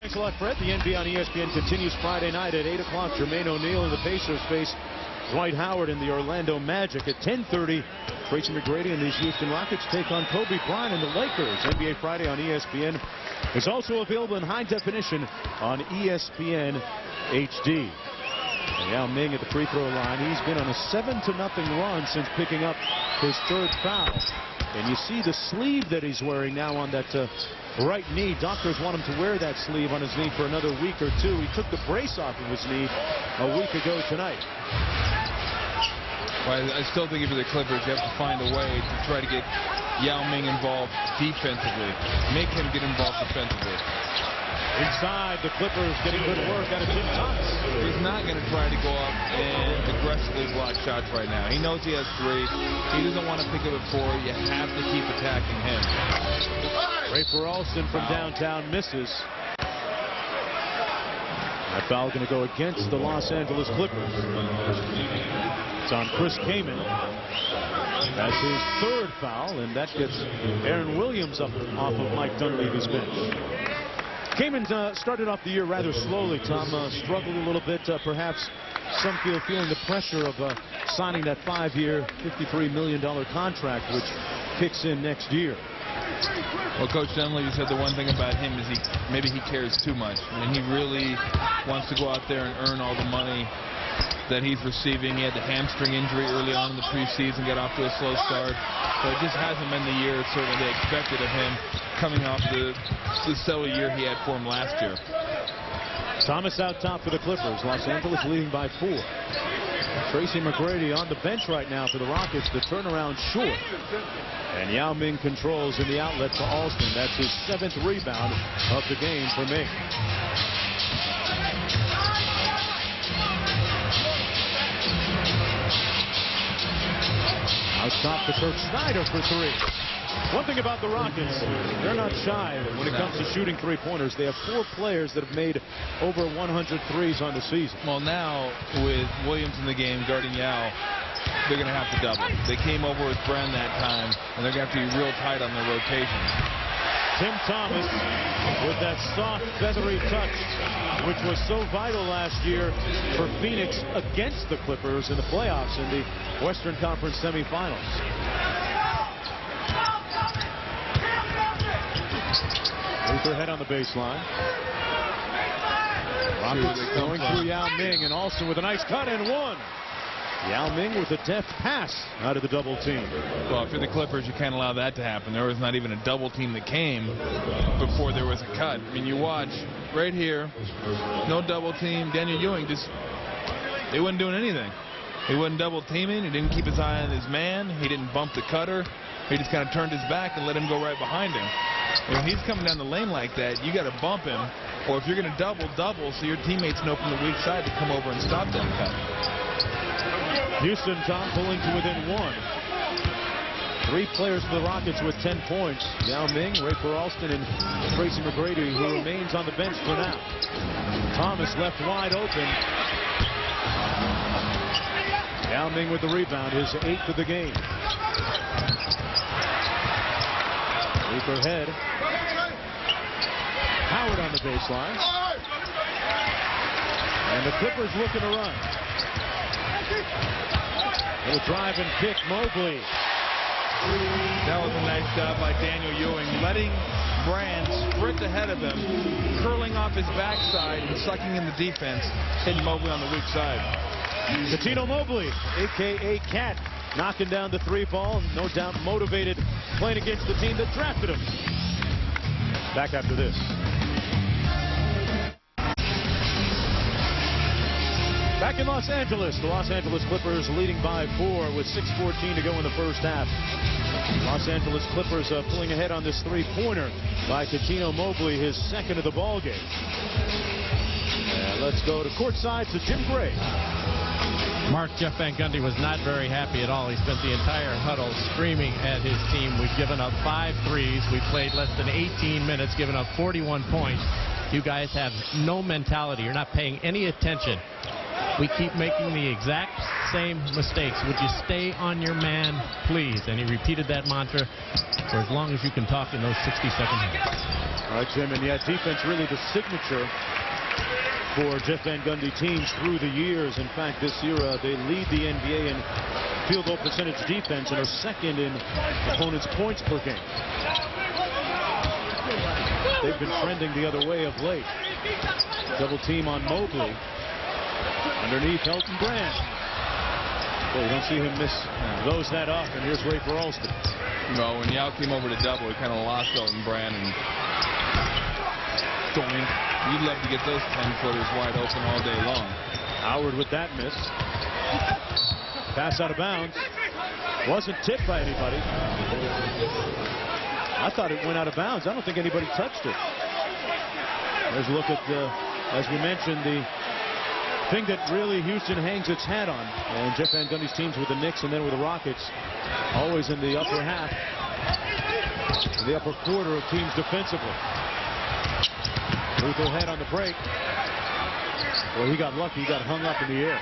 Thanks a lot, Fred. The NBA on ESPN continues Friday night at 8 o'clock. Jermaine O'Neal and the Pacers face Dwight Howard and the Orlando Magic. At 10:30, Tracy McGrady and these Houston Rockets take on Kobe Bryant and the Lakers. NBA Friday on ESPN is also available in high definition on ESPN HD. And Yao Ming at the free throw line. He's been on a 7-0 run since picking up his third foul. And you see the sleeve that he's wearing now on that right knee. Doctors want him to wear that sleeve on his knee for another week or two. He took the brace off of his knee a week ago tonight. Well, I still think if you're the Clippers, you have to find a way to try to get Yao Ming involved defensively. Make him get involved defensively. Inside, the Clippers getting good work out of Tim Thomas. He's not going to try to go up and aggressively block shots right now. He knows he has three. He doesn't want to pick up at four. You have to keep attacking him. Rafer Alston from downtown misses. That foul going to go against the Los Angeles Clippers. It's on Chris Kaman. That's his third foul, and that gets Aaron Williams up off of Mike Dunleavy's bench. Kaman started off the year rather slowly, Tom. Struggled a little bit. Perhaps some feeling the pressure of signing that 5-year, $53 million contract, which kicks in next year. Well, Coach Dunleavy said the one thing about him is maybe he cares too much. I mean, he really wants to go out there and earn all the money that he's receiving. He had the hamstring injury early on in the preseason, got off to a slow start. So it just hasn't been the year certainly they expected of him coming off the stellar year he had for him last year. Thomas out top for the Clippers. Los Angeles leading by 4. Tracy McGrady on the bench right now for the Rockets. The turnaround short. And Yao Ming controls in the outlet for Alston. That's his 7th rebound of the game for Ming. Out top to Kirk Snyder for 3. One thing about the Rockets, they're not shy when it comes to shooting three-pointers. They have 4 players that have made over 100 threes on the season. Well, now with Williams in the game guarding Yao, they're going to have to double. They came over with Bren that time, and they're going to have to be real tight on their rotation. Tim Thomas with that soft, feathery touch, which was so vital last year for Phoenix against the Clippers in the playoffs in the Western Conference semifinals. Luther head on the baseline. Rockets going through Yao Ming, and Alston with a nice cut and one. Yao Ming with a deft pass out of the double team. Well, if you're the Clippers, you can't allow that to happen. There was not even a double team that came before there was a cut. I mean, you watch right here, no double team. Daniel Ewing they wasn't doing anything. He wasn't double teaming. He didn't keep his eye on his man. He didn't bump the cutter. He just kind of turned his back and let him go right behind him. When he's coming down the lane like that, you got to bump him. Or if you're going to double so your teammates know from the weak side to come over and stop that cut. Houston, Tom, pulling to within 1. 3 players for the Rockets with 10 points. Yao Ming, Rafer Alston, and Tracy McGrady, who remains on the bench for now. Thomas left wide open. Yao Ming with the rebound, his 8th of the game. Rafer head. Howard on the baseline. And the Clippers looking to run. Little drive and kick, Mobley. That was a nice job by Daniel Ewing, letting Brand sprint ahead of him, curling off his backside and sucking in the defense, hitting Mobley on the weak side. Cuttino Mobley, a.k.a. Cat, knocking down the 3 ball, no doubt motivated, playing against the team that drafted him. Back after this. Back in Los Angeles, the Los Angeles Clippers leading by 4 with 6:14 to go in the first half. Los Angeles Clippers pulling ahead on this 3-pointer by Cuttino Mobley, his 2nd of the ball game. And let's go to courtside to Jim Gray. Mark, Jeff Van Gundy was not very happy at all. He spent the entire huddle screaming at his team. We've given up 5 threes. We played less than 18 minutes, given up 41 points. You guys have no mentality. You're not paying any attention. We keep making the exact same mistakes. Would you stay on your man, please? And he repeated that mantra for as long as you can talk in those 60-second minutes. All right, Jim, and yeah, defense really the signature for Jeff Van Gundy teams through the years. In fact, this year they lead the NBA in field goal percentage defense and are second in opponents' points per game. They've been trending the other way of late. Double team on Mobley. Underneath Elton Brand. Boy, you don't see him miss those that often. Here's Rafer Alston. No, when Yao came over to double, he kind of lost Elton Brand and doink. You'd love to get those 10-footers wide open all day long. Howard with that miss. Pass out of bounds. Wasn't tipped by anybody. I thought it went out of bounds. I don't think anybody touched it. There's a look at, as we mentioned, the thing that really Houston hangs its hat on. And Jeff Van Gundy's teams with the Knicks and then with the Rockets, always in the upper half, the upper quarter of teams defensively. Luther head on the break. Well, he got lucky. He got hung up in the air.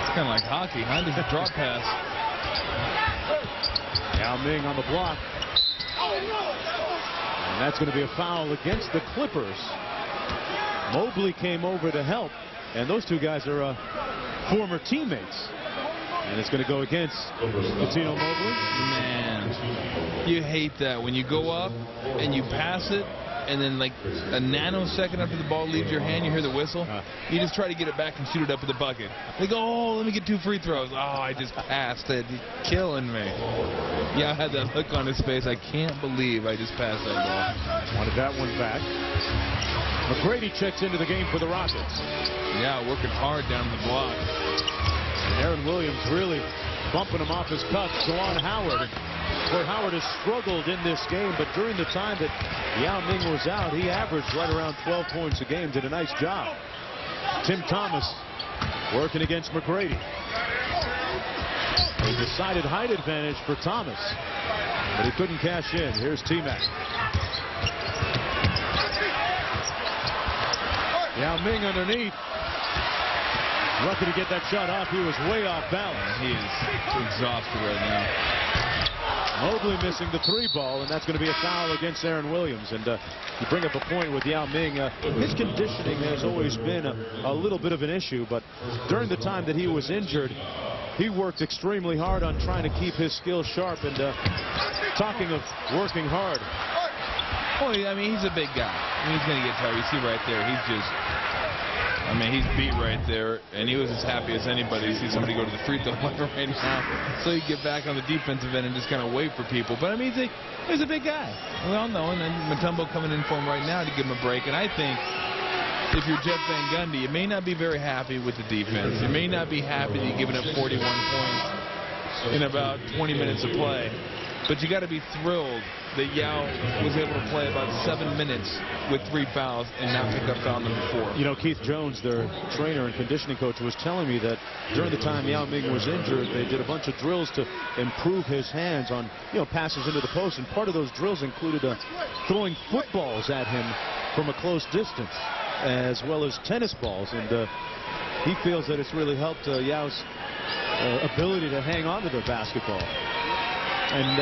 It's kind of like hockey, huh? Just a drop pass. Yao Ming on the block. And that's going to be a foul against the Clippers. Mobley came over to help, and those two guys are former teammates. And it's going to go against Cuttino Mobley. Man, you hate that when you go up and you pass it, and then like a nanosecond after the ball leaves your hand, you hear the whistle. You just try to get it back and shoot it up at the bucket. They go, oh, let me get 2 free throws. Oh, I just passed it. You're killing me. Yeah, I had that look on his face. I can't believe I just passed that ball. Wanted that one back. McGrady checks into the game for the Rockets. Yeah, working hard down the block. And Aaron Williams really bumping him off his cuff. Juwan Howard. Boy, Howard has struggled in this game, but during the time that Yao Ming was out, he averaged right around 12 points a game. Did a nice job. Tim Thomas working against McGrady. A decided height advantage for Thomas, but he couldn't cash in. Here's T-Mac. Yao Ming underneath. Lucky to get that shot off. He was way off balance. He is exhausted right now. Mobley missing the 3-ball, and that's going to be a foul against Aaron Williams. And you bring up a point with Yao Ming. His conditioning has always been a little bit of an issue, but during the time that he was injured, he worked extremely hard on trying to keep his skills sharp. And talking of working hard. Well, I mean, he's a big guy. I mean, he's going to get tired. You see right there, he's just... I mean, he's beat right there, and he was as happy as anybody to see somebody go to the free throw line right now. So he get back on the defensive end and just kind of wait for people. But I mean, he's a big guy. We all know, and then Mutombo coming in for him right now to give him a break. And I think if you're Jeff Van Gundy, you may not be very happy with the defense. You may not be happy that you're giving up 41 points in about 20 minutes of play. But you got to be thrilled that Yao was able to play about 7 minutes with 3 fouls and not pick up foul number 4. You know, Keith Jones, their trainer and conditioning coach, was telling me that during the time Yao Ming was injured, they did a bunch of drills to improve his hands on, passes into the post. And part of those drills included throwing footballs at him from a close distance, as well as tennis balls. And he feels that it's really helped Yao's ability to hang on to the basketball. And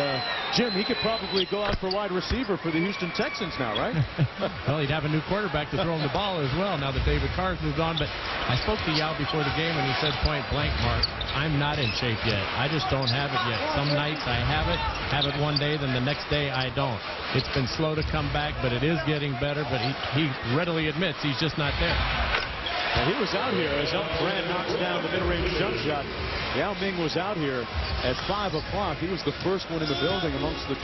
Jim, he could probably go out for wide receiver for the Houston Texans now, right? Well, he'd have a new quarterback to throw him the ball as well now that David Carr's moved on. But I spoke to Yao before the game, and he said point blank, Mark, I'm not in shape yet. I just don't have it yet. Some nights I have it one day, then the next day I don't. It's been slow to come back, but it is getting better. But he readily admits he's just not there. Well, he was out here as Elton Brand knocks down the mid-range jump shot. Yao Ming was out here at 5 o'clock. He was the first one in the building amongst the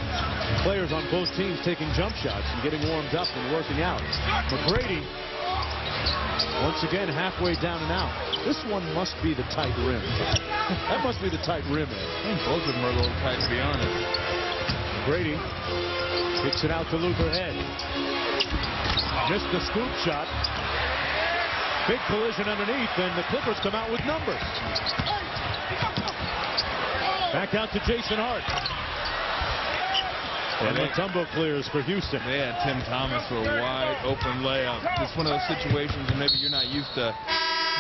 players on both teams taking jump shots and getting warmed up and working out. McGrady, once again, halfway down and out. This one must be the tight rim. That must be the tight rim. I think both of them are a little tight, to be honest. McGrady kicks it out to Luther Head. Missed the scoop shot. Big collision underneath, and the Clippers come out with numbers. Back out to Jason Hart. And Mutombo clears for Houston. They had Tim Thomas for a wide open layup. It's one of those situations where maybe you're not used to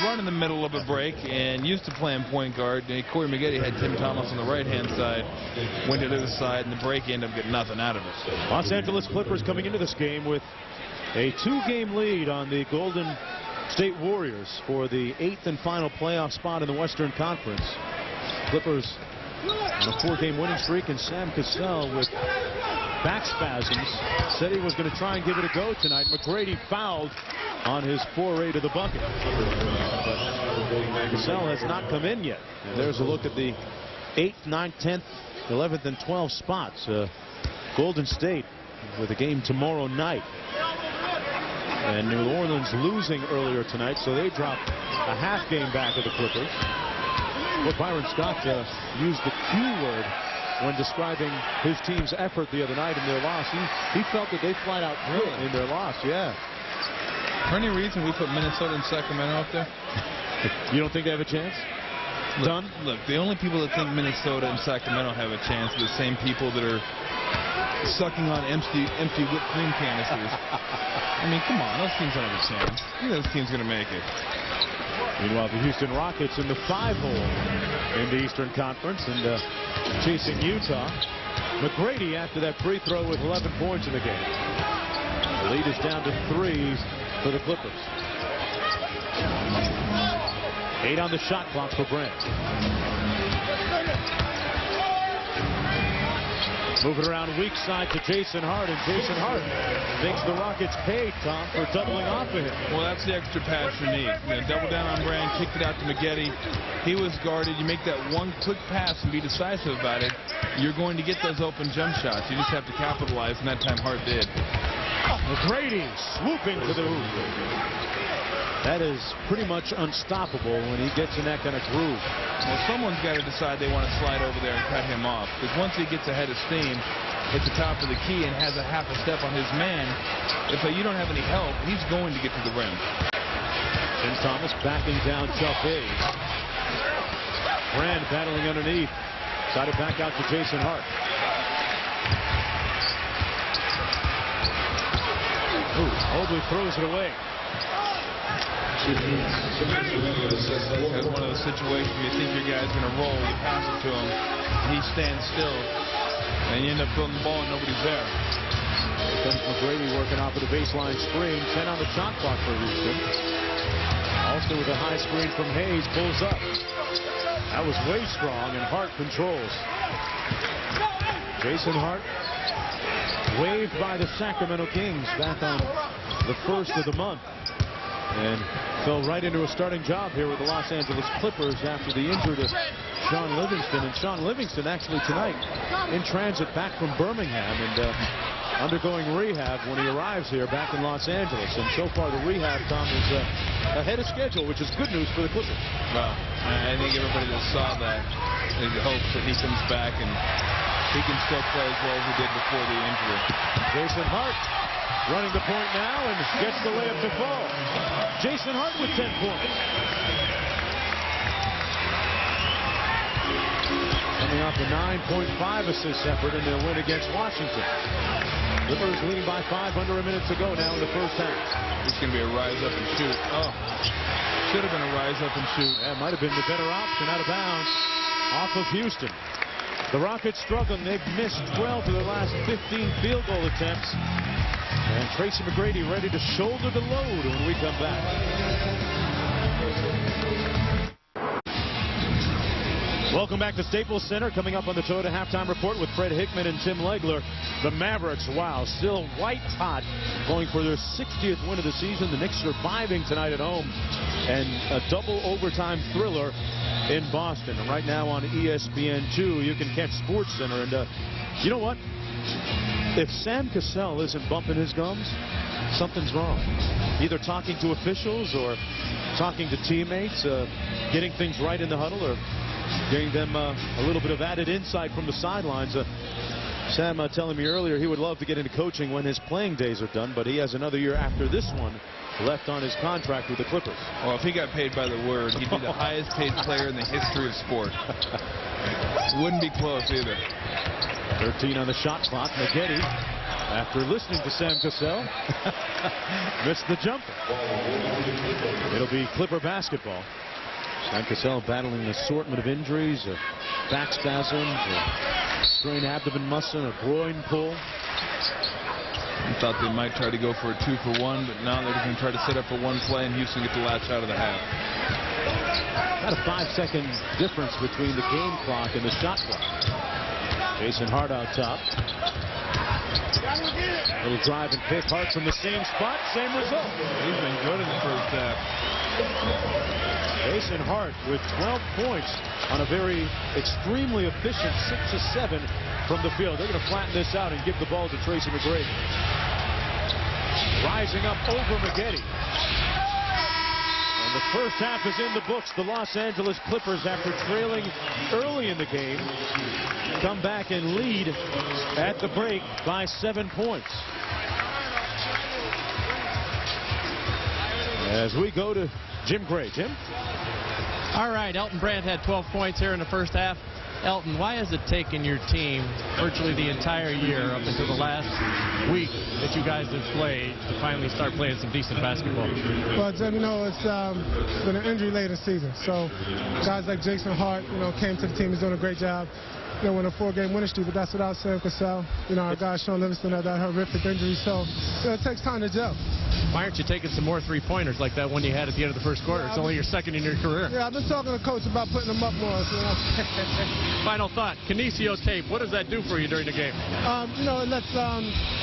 run in the middle of a break and used to playing point guard. Corey Maggette had Tim Thomas on the right-hand side, went to the other side, and the break ended up getting nothing out of it. Los Angeles Clippers coming into this game with a 2-game lead on the Golden State Warriors for the 8th and final playoff spot in the Western Conference. Clippers on a 4-game winning streak, and Sam Cassell with back spasms said he was going to try and give it a go tonight. McGrady fouled on his foray to the bucket. But Cassell has not come in yet. And there's a look at the 8th, 9th, 10th, 11th, and 12th spots. Golden State with a game tomorrow night. And New Orleans losing earlier tonight, so they dropped a half game back of the Clippers. Well, Byron Scott used the Q word when describing his team's effort the other night in their loss. He felt that they flat out drew in their loss. Yeah. For any reason we put Minnesota and Sacramento up there? You don't think they have a chance? Look, the only people that think Minnesota and Sacramento have a chance are the same people that are sucking on empty whipped cream canisters. I mean, come on, those teams don't have a chance. I think those teams are going to make it. Meanwhile, the Houston Rockets in the 5-hole in the Eastern Conference and chasing Utah. McGrady after that free throw with 11 points in the game. The lead is down to 3 for the Clippers. 8 on the shot clock for Brent. Moving around weak side to Jason Hart, and Jason Hart thinks the Rockets paid Tom for doubling off of him. Well, that's the extra pass you need. Double down on Brand, kicked it out to Maggette. He was guarded. You make that one quick pass and be decisive about it, you're going to get those open jump shots. You just have to capitalize, and that time Hart did. McGrady swooping to the hoop. That is pretty much unstoppable when he gets in that kind of groove. Well, someone's got to decide they want to slide over there and cut him off. Because once he gets ahead of steam at the top of the key and has a half a step on his man, if you don't have any help, he's going to get to the rim. Tim Thomas backing down Chappé. Brand battling underneath. Side it back out to Jason Hart. Mobley throws it away. That's one of those situations you think your guy's going to roll, you pass it to him, and he stands still, and you end up throwing the ball and nobody's there. Here comes McGrady working off of the baseline screen. 10 on the shot clock for Houston. Alston with a high screen from Hayes pulls up. That was way strong, and Hart controls. Jason Hart waived by the Sacramento Kings back on the 1st of the month, and fell right into a starting job here with the Los Angeles Clippers after the injury to Sean Livingston. And Sean Livingston actually tonight in transit back from Birmingham and undergoing rehab when he arrives here back in Los Angeles. And so far the rehab, Tom, is ahead of schedule, which is good news for the Clippers. Well, I think everybody that saw that hopes that he comes back and he can still play as well as he did before the injury. Jason Hart running the point now and gets the layup to fall. Jason Hart with 10 points. Coming off a 9.5 assist effort in their win against Washington. Clippers leading by 5 under a minute to go now in the first half. It's going to be a rise up and shoot. Oh, should have been a rise up and shoot. That might have been the better option, out of bounds off of Houston. The Rockets struggling. They've missed 12 of their last 15 field goal attempts. And Tracy McGrady ready to shoulder the load when we come back. Welcome back to Staples Center. Coming up on the Toyota Halftime Report with Fred Hickman and Tim Legler. The Mavericks, wow, still white hot, going for their 60th win of the season. The Knicks surviving tonight at home, and a double overtime thriller in Boston. And right now on ESPN2, you can catch SportsCenter. And you know what? If Sam Cassell isn't bumping his gums, something's wrong. Either talking to officials or talking to teammates, getting things right in the huddle, or giving them a little bit of added insight from the sidelines. Sam telling me earlier he would love to get into coaching when his playing days are done, but he has another year after this one left on his contract with the Clippers. Well, if he got paid by the word, he'd be the highest paid player in the history of sport. Wouldn't be close either. 13 on the shot clock. Maggette After listening to Sam Cassell, missed the jumper. It'll be Clipper basketball. Sam Cassell battling an assortment of injuries, a back spasm, a strained abdomen muscle, a groin pull. I thought they might try to go for a 2-for-1, but now they're going to try to set up for one play, and Houston get the latch out of the half. About a 5-second difference between the game clock and the shot clock. Jason Hart out top. Little drive and pick. Hart from the same spot, same result. He's been good in the first half. Jason Hart with 12 points on a very extremely efficient 6 of 7 from the field. They're going to flatten this out and give the ball to Tracy McGrady. Rising up over Maggette. And the first half is in the books. The Los Angeles Clippers, after trailing early in the game, come back and lead at the break by 7 points. As we go to Jim Gray. Jim? All right, Elton Brand had 12 points here in the first half. Elton, why has it taken your team virtually the entire year up until the last week that you guys have played to finally start playing some decent basketball? Well, Jim, you know, it's been an injury late in the season. So guys like Jason Hart, you know, came to the team. He's doing a great job. You know, win a 4-game winning streak, but that's without Sam Cassell. You know, our guy Sean Livingston had that horrific injury. So you know, it takes time to gel. Why aren't you taking some more three-pointers like that one you had at the end of the first quarter? It's only your second in your career. Yeah, I've been talking to Coach about putting them up more. So, you know. Final thought, Kinesio tape, what does that do for you during the game? You know, it lets,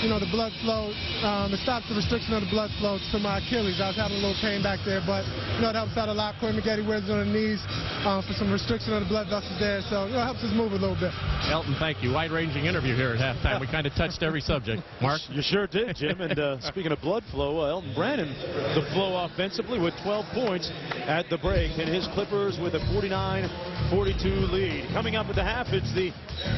you know, the blood flow. It stops the restriction of the blood flow to my Achilles. I was having a little pain back there, but, you know, it helps out a lot. Corey Maggette wears it on the knees for some restriction of the blood vessels there. So, you know, it helps us move a little bit. Elton, thank you. Wide-ranging interview here at halftime. We kind of touched every subject. Mark? You sure did, Jim. And speaking of blood flow, Elton Brandon, the flow offensively with 12 points at the break, and his Clippers with a 49-42 lead. Coming up at the half, it's the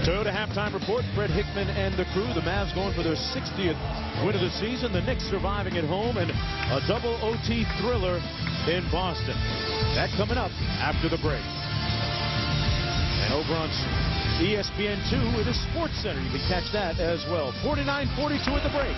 Toyota halftime report. Fred Hickman and the crew. The Mavs going for their 60th win of the season. The Knicks surviving at home, and a double OT thriller in Boston. That coming up after the break. And over on ESPN2 with the Sports Center. You can catch that as well. 49-42 at the break.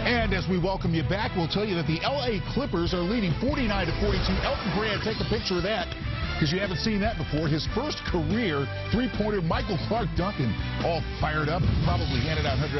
And as we welcome you back, we'll tell you that the LA Clippers are leading 49-42. Elton Brand, take a picture of that because you haven't seen that before. His first career three-pointer, Michael Clark Duncan, all fired up, probably handed out $100.